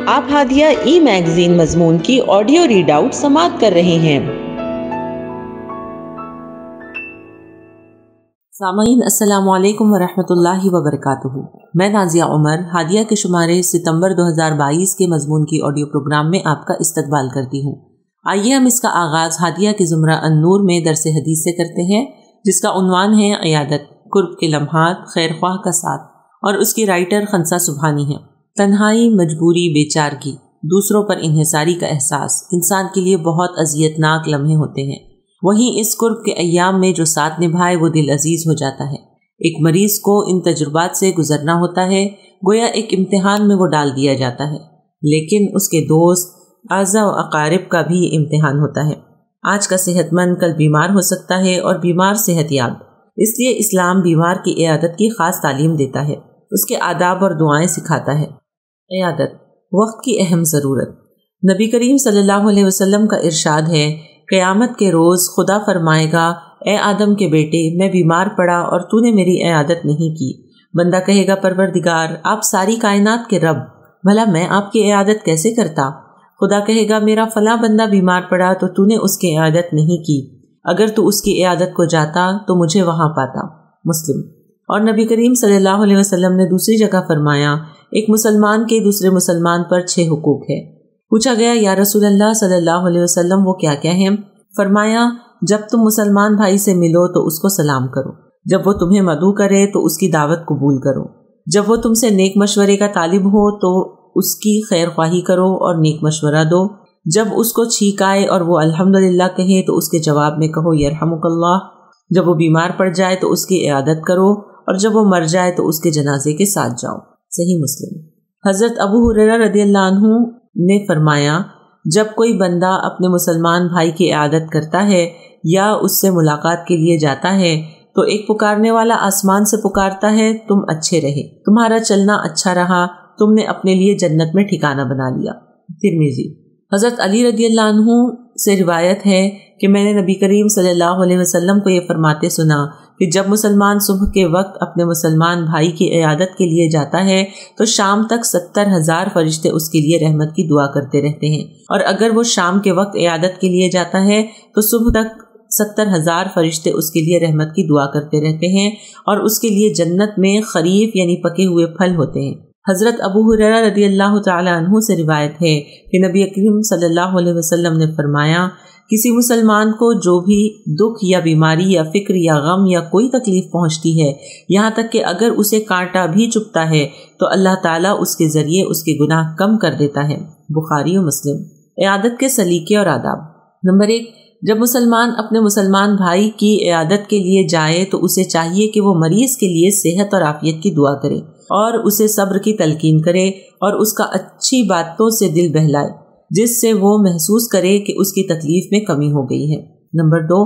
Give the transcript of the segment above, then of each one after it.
آپ ہادیہ ای میگزین مضمون کی آڈیو ریڈ آؤٹ سماعت کر رہے ہیں۔ سامعین السلام علیکم ورحمۃ اللہ وبرکاتہ۔ میں نازیہ عمر ہادیہ کے شمارے ستمبر 2022 کے مضمون کی آڈیو پروگرام میں آپ کا استقبال کرتی ہوں۔ آئیے ہم اس کا آغاز ہادیہ کے زمرہ النور میں درس حدیث سے کرتے ہیں، جس کا عنوان ہے عیادت، قرب کے لمحات، خیر خواہ کا ساتھ، اور اس کی رائٹر خنسا سبحانی ہے۔ تنہائی، مجبوری، بیچارگی، دوسروں پر انحصاری کا احساس انسان کے لیے بہت اذیت ناک لمحے ہوتے ہیں۔ وہیں اس قرب کے ایام میں جو ساتھ نبھائے وہ دل عزیز ہو جاتا ہے۔ ایک مریض کو ان تجربات سے گزرنا ہوتا ہے، گویا ایک امتحان میں وہ ڈال دیا جاتا ہے، لیکن اس کے دوست، اعزاء و اقارب کا بھی امتحان ہوتا ہے۔ آج کا صحت مند کل بیمار ہو سکتا ہے اور بیمار صحت یاب۔ اس لیے اسلام بیمار کی عیادت کی خاص تعلیم دیتا ہے، اس کے آداب اور دعائیں سکھاتا ہے۔ عیادت، وقت کی اہم ضرورت۔ نبی کریم صلی اللہ علیہ وسلم کا ارشاد ہے، قیامت کے روز خدا فرمائے گا، اے آدم کے بیٹے، میں بیمار پڑا اور تو نے میری عیادت نہیں کی۔ بندہ کہے گا، پروردگار، آپ ساری کائنات کے رب، بھلا میں آپ کی عیادت کیسے کرتا؟ خدا کہے گا، میرا فلاں بندہ بیمار پڑا تو تو نے اس کی عیادت نہیں کی، اگر تو اس کی عیادت کو جاتا تو مجھے وہاں پاتا۔ مسلم۔ اور نبی کریم صلی اللہ علیہ وسلم نے دوسری جگہ فرمایا، ایک مسلمان کے دوسرے مسلمان پر 6 حقوق ہے۔ پوچھا گیا، یا رسول اللہ صلی اللہ علیہ وسلم وہ کیا کیا ہیں؟ فرمایا، جب تم مسلمان بھائی سے ملو تو اس کو سلام کرو، جب وہ تمہیں مدعو کرے تو اس کی دعوت قبول کرو، جب وہ تم سے نیک مشورے کا طالب ہو تو اس کی خیر خواہی کرو اور نیک مشورہ دو، جب اس کو چھینک آئے اور وہ الحمدللہ کہے تو اس کے جواب میں کہو یرحمک اللہ، جب وہ بیمار پڑ جائے تو اس کی عیادت کرو، اور جب وہ مر جائے تو اس کے جنازے کے ساتھ جاؤ۔ صحیح مسلم۔ حضرت ابو ہریرہ رضی اللہ عنہ نے فرمایا، جب کوئی بندہ اپنے مسلمان بھائی کی عیادت کرتا ہے یا اس سے ملاقات کے لیے جاتا ہے تو ایک پکارنے والا آسمان سے پکارتا ہے، تم اچھے رہے، تمہارا چلنا اچھا رہا، تم نے اپنے لیے جنت میں ٹھکانہ بنا لیا۔ ترمذی۔ حضرت علی رضی اللہ عنہ سے روایت ہے کہ میں نے نبی کریم صلی اللہ علیہ وسلم کو یہ فرماتے سنا کہ جب مسلمان صبح کے وقت اپنے مسلمان بھائی کی عیادت کے لیے جاتا ہے تو شام تک 70,000 فرشتے اس کے لیے رحمت کی دعا کرتے رہتے ہیں، اور اگر وہ شام کے وقت عیادت کے لیے جاتا ہے تو صبح تک 70,000 فرشتے اس کے لیے رحمت کی دعا کرتے رہتے ہیں، اور اس کے لیے جنت میں خریف یعنی پکے ہوئے پھل ہوتے ہیں۔ حضرت ابو ہریرہ رضی اللہ تعالی عنہ سے روایت ہے کہ نبی کریم صلی اللہ علیہ وسلم نے فرمایا، کسی مسلمان کو جو بھی دکھ یا بیماری یا فکر یا غم یا کوئی تکلیف پہنچتی ہے، یہاں تک کہ اگر اسے کانٹا بھی چبھتا ہے تو اللہ تعالیٰ اس کے ذریعے اس کے گناہ کم کر دیتا ہے۔ بخاری و مسلم۔ عیادت کے سلیقے اور آداب۔ نمبر 1، جب مسلمان اپنے مسلمان بھائی کی عیادت کے لیے جائے تو اسے چاہیے کہ وہ مریض کے لیے صحت اور عافیت کی دعا کرے اور اسے صبر کی تلقین کرے اور اس کا اچھی باتوں سے دل بہلائے، جس سے وہ محسوس کرے کہ اس کی تکلیف میں کمی ہو گئی ہے۔ نمبر 2،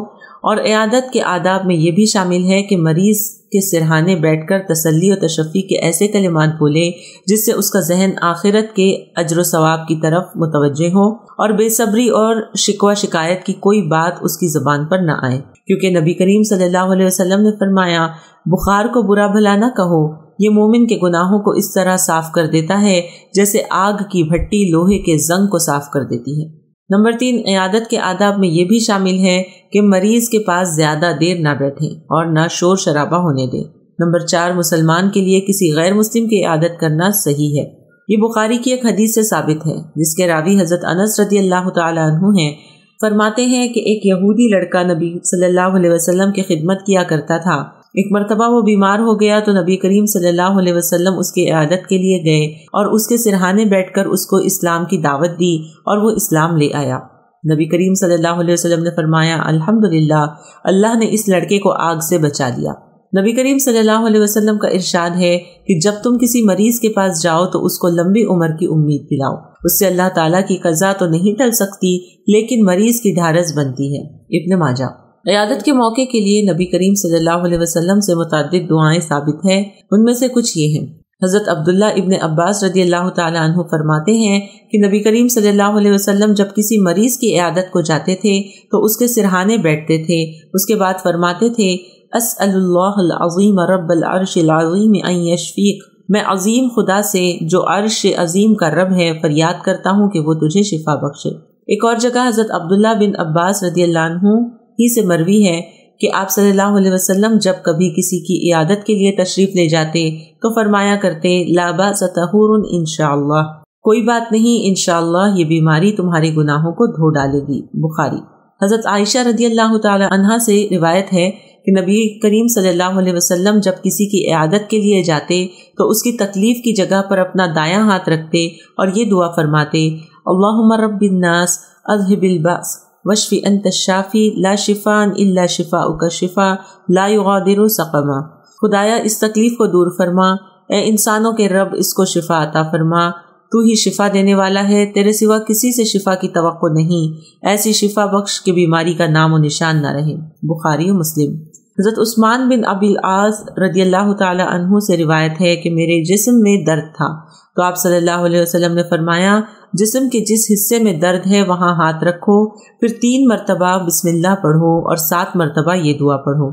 اور عیادت کے آداب میں یہ بھی شامل ہے کہ مریض کے سرہانے بیٹھ کر تسلی و تشفی کے ایسے کلمات بولے جس سے اس کا ذہن آخرت کے اجر و ثواب کی طرف متوجہ ہو، اور بے صبری اور شکوہ شکایت کی کوئی بات اس کی زبان پر نہ آئے، کیونکہ نبی کریم صلی اللہ علیہ وسلم نے فرمایا، بخار کو برا بھلا نہ کہو، یہ مومن کے گناہوں کو اس طرح صاف کر دیتا ہے جیسے آگ کی بھٹی لوہے کے زنگ کو صاف کر دیتی ہے۔ نمبر 3، عیادت کے آداب میں یہ بھی شامل ہے کہ مریض کے پاس زیادہ دیر نہ بیٹھیں اور نہ شور شرابہ ہونے دیں۔ نمبر 4، مسلمان کے لیے کسی غیر مسلم کی عیادت کرنا صحیح ہے۔ یہ بخاری کی ایک حدیث سے ثابت ہے، جس کے راوی حضرت انس رضی اللہ تعالی عنہ ہیں۔ فرماتے ہیں کہ ایک یہودی لڑکا نبی صلی اللہ علیہ وسلم کی خدمت کیا کرتا تھا۔ ایک مرتبہ وہ بیمار ہو گیا تو نبی کریم صلی اللہ علیہ وسلم اس کی عیادت کے لیے گئے اور اس کے سرہانے بیٹھ کر اس کو اسلام کی دعوت دی اور وہ اسلام لے آیا۔ نبی کریم صلی اللہ علیہ وسلم نے فرمایا، الحمدللہ، اللہ نے اس لڑکے کو آگ سے بچا لیا۔ نبی کریم صلی اللہ علیہ وسلم کا ارشاد ہے کہ جب تم کسی مریض کے پاس جاؤ تو اس کو لمبی عمر کی امید دلاؤ، اس سے اللہ تعالیٰ کی قضا تو نہیں ٹل سکتی لیکن مریض کی ڈھارس بنتی ہے۔ ابن ماجہ۔ عیادت کے موقع کے لیے نبی کریم صلی اللہ علیہ وسلم سے متعدد دعائیں ثابت ہیں، ان میں سے کچھ یہ ہیں۔ حضرت عبداللہ ابن عباس رضی اللہ تعالی عنہ فرماتے ہیں کہ نبی کریم صلی اللہ علیہ وسلم جب کسی مریض کی عیادت کو جاتے تھے تو اس کے سرہانے بیٹھتے تھے، اس کے بعد فرماتے تھے، اسأل اللہ العظیم رب العرش العظیم ان یشفیک، میں عظیم خدا سے جو عرش عظیم کا رب ہے فریاد کرتا ہوں کہ وہ تجھے شفا بخشے۔ ایک اور جگہ حضرت عبداللہ بن عباس رضی اللہ عنہ ہی سے مروی ہے کہ آپ صلی اللہ علیہ وسلم جب کبھی کسی کی عیادت کے لیے تشریف لے جاتے تو فرمایا کرتے لا باس طہور انشاءاللہ، کوئی بات نہیں، انشاءاللہ یہ بیماری تمہارے گناہوں کو دھو ڈالے گی۔ بخاری۔ حضرت عائشہ رضی اللہ تعالی عنہا سے روایت ہے کہ نبی کریم صلی اللہ علیہ وسلم جب کسی کی عیادت کے لیے جاتے تو اس کی تکلیف کی جگہ پر اپنا دایاں ہاتھ رکھتے اور یہ دعا فرماتے اللہم رب الناس اذہب الباس واشف انت الشافی لا شفاء الا شفاؤک شفاء لا یغادر سقما، خدایا اس تکلیف کو دور فرما، اے انسانوں کے رب اس کو شفا عطا فرما، تو ہی شفا دینے والا ہے، تیرے سوا کسی سے شفا کی توقع نہیں، ایسی شفا بخش کہ بیماری کا نام و نشان نہ رہے۔ بخاری و مسلم۔ حضرت عثمان بن ابی العاص رضی اللہ تعالی عنہ سے روایت ہے کہ میرے جسم میں درد تھا تو آپ صلی اللہ علیہ وسلم نے فرمایا جسم کے جس حصے میں درد ہے وہاں ہاتھ رکھو، پھر 3 مرتبہ بسم اللہ پڑھو اور 7 مرتبہ یہ دعا پڑھو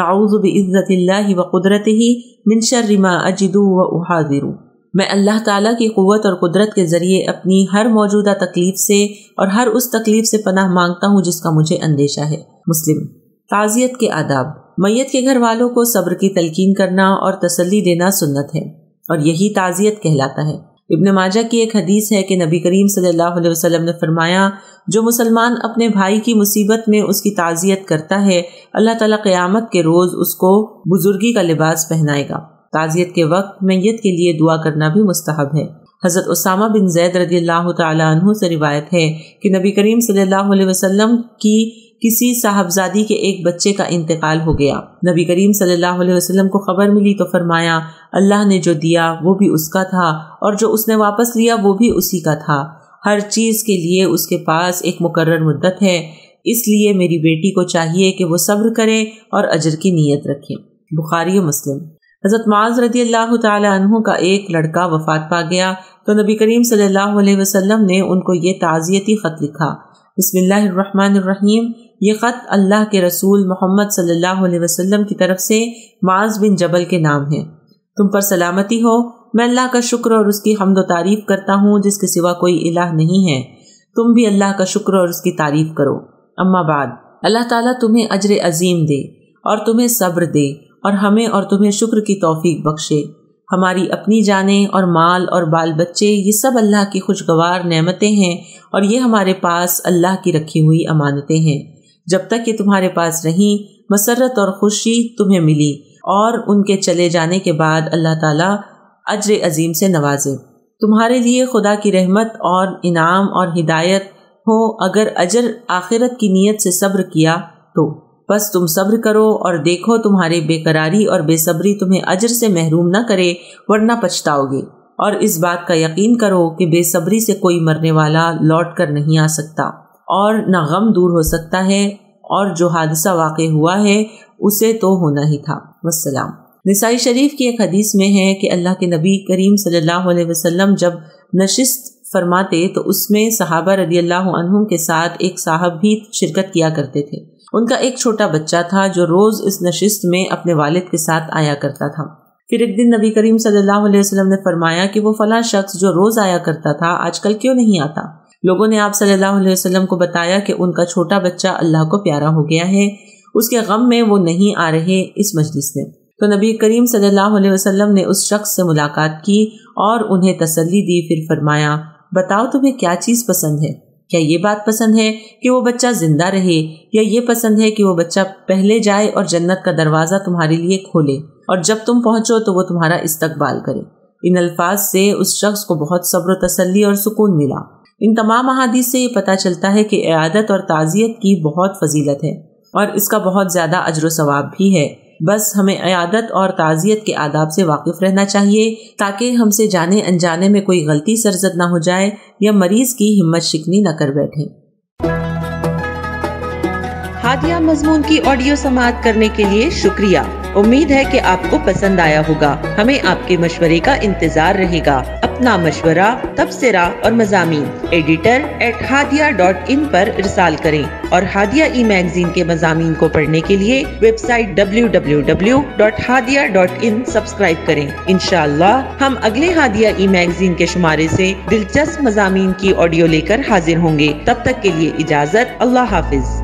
اعوذ بعزت اللہ وقدرتہ من شر ما اجد واحاذر، میں اللہ تعالیٰ کی قوت اور قدرت کے ذریعے اپنی ہر موجودہ تکلیف سے اور ہر اس تکلیف سے پناہ مانگتا ہوں جس کا مجھے اندیشہ ہے۔ مسلم۔ تعزیت کے آداب۔ میت کے گھر والوں کو صبر کی تلقین کرنا اور تسلی دینا سنت ہے اور یہی تعزیت کہلاتا ہے۔ ابن ماجہ کی ایک حدیث ہے کہ نبی کریم صلی اللہ علیہ وسلم نے فرمایا جو مسلمان اپنے بھائی کی مصیبت میں اس کی تعزیت کرتا ہے اللہ تعالیٰ قیامت کے روز اس کو بزرگی کا لباس پہنائے گا۔ تعزیت کے وقت میت کے لیے دعا کرنا بھی مستحب ہے۔ حضرت اسامہ بن زید رضی اللہ تعالی عنہ سے روایت ہے کہ نبی کریم صلی اللہ علیہ وسلم کی کسی صاحبزادی کے ایک بچے کا انتقال ہو گیا۔ نبی کریم صلی اللہ علیہ وسلم کو خبر ملی تو فرمایا اللہ نے جو دیا وہ بھی اس کا تھا اور جو اس نے واپس لیا وہ بھی اسی کا تھا، ہر چیز کے لیے اس کے پاس ایک مقرر مدت ہے، اس لیے میری بیٹی کو چاہیے کہ وہ صبر کرے اور اجر کی نیت رکھے۔ بخاری و مسلم۔ حضرت معاذ رضی اللہ تعالی عنہ کا ایک لڑکا وفات پا گیا تو نبی کریم صلی اللہ علیہ وسلم نے ان کو یہ تعزیتی خط لکھا۔ بسم اللہ الرحمن الرحیم، یہ خط اللہ کے رسول محمد صلی اللہ علیہ وسلم کی طرف سے معاذ بن جبل کے نام ہے۔ تم پر سلامتی ہو، میں اللہ کا شکر اور اس کی حمد و تعریف کرتا ہوں جس کے سوا کوئی الہ نہیں ہے، تم بھی اللہ کا شکر اور اس کی تعریف کرو۔ اما بعد، اللہ تعالیٰ تمہیں اجر عظیم دے اور تمہیں صبر دے اور ہمیں اور تمہیں شکر کی توفیق بخشے۔ ہماری اپنی جانیں اور مال اور بال بچے یہ سب اللہ کی خوشگوار نعمتیں ہیں اور یہ ہمارے پاس اللہ کی رکھی ہوئی امانتیں ہیں۔ جب تک یہ تمہارے پاس رہیں مسرت اور خوشی تمہیں ملی اور ان کے چلے جانے کے بعد اللہ تعالیٰ اجر عظیم سے نوازے۔ تمہارے لیے خدا کی رحمت اور انعام اور ہدایت ہو اگر اجر آخرت کی نیت سے صبر کیا تو، بس تم صبر کرو اور دیکھو تمہارے بے قراری اور بے صبری تمہیں اجر سے محروم نہ کرے ورنہ پچھتاؤ گے، اور اس بات کا یقین کرو کہ بے صبری سے کوئی مرنے والا لوٹ کر نہیں آ سکتا اور نہ غم دور ہو سکتا ہے، اور جو حادثہ واقع ہوا ہے اسے تو ہونا ہی تھا۔ والسلام۔ نسائی شریف کی ایک حدیث میں ہے کہ اللہ کے نبی کریم صلی اللہ علیہ وسلم جب نشست فرماتے تو اس میں صحابہ رضی اللہ عنہم کے ساتھ ایک صاحب بھی شرکت کیا کرتے تھے۔ ان کا ایک چھوٹا بچہ تھا جو روز اس نشست میں اپنے والد کے ساتھ آیا کرتا تھا۔ پھر ایک دن نبی کریم صلی اللہ علیہ وسلم نے فرمایا کہ وہ فلاں شخص جو روز آیا کرتا تھا آج کل کیوں نہیں آتا؟ لوگوں نے آپ صلی اللہ علیہ وسلم کو بتایا کہ ان کا چھوٹا بچہ اللہ کو پیارا ہو گیا ہے، اس کے غم میں وہ نہیں آ رہے اس مجلس میں۔ تو نبی کریم صلی اللہ علیہ وسلم نے اس شخص سے ملاقات کی اور انہیں تسلی دی، پھر فرمایا بتاؤ تمہیں کیا چیز پسند ہے؟ کیا یہ بات پسند ہے کہ وہ بچہ زندہ رہے، یا یہ پسند ہے کہ وہ بچہ پہلے جائے اور جنت کا دروازہ تمہارے لیے کھولے اور جب تم پہنچو تو وہ تمہارا استقبال کرے؟ ان الفاظ سے اس شخص کو بہت صبر و تسلی اور سکون ملا۔ ان تمام احادیث سے یہ پتہ چلتا ہے کہ عیادت اور تعزیت کی بہت فضیلت ہے اور اس کا بہت زیادہ اجر و ثواب بھی ہے، بس ہمیں عیادت اور تعزیت کے آداب سے واقف رہنا چاہیے تاکہ ہم سے جانے انجانے میں کوئی غلطی سرزد نہ ہو جائے یا مریض کی ہمت شکنی نہ کر بیٹھیں۔ ہادیہ مضمون کی آڈیو سماعت کرنے کے لیے شکریہ۔ امید ہے کہ آپ کو پسند آیا ہوگا. ہمیں آپ کے مشورے کا انتظار رہے گا. اپنا مشورہ، تبصرہ اور مضامین editor@hadia.in پر ارسال کریں اور ہادیہ ای میگزین کے مضامین کو پڑھنے کے لیے ویب سائٹ www.hadia.in سبسکرائب کریں. انشاءاللہ ہم اگلے ہادیہ ای میگزین کے شمارے سے دلچسپ مضامین کی آڈیو لے کر حاضر ہوں گے. تب تک کے لیے اجازت. اللہ حافظ.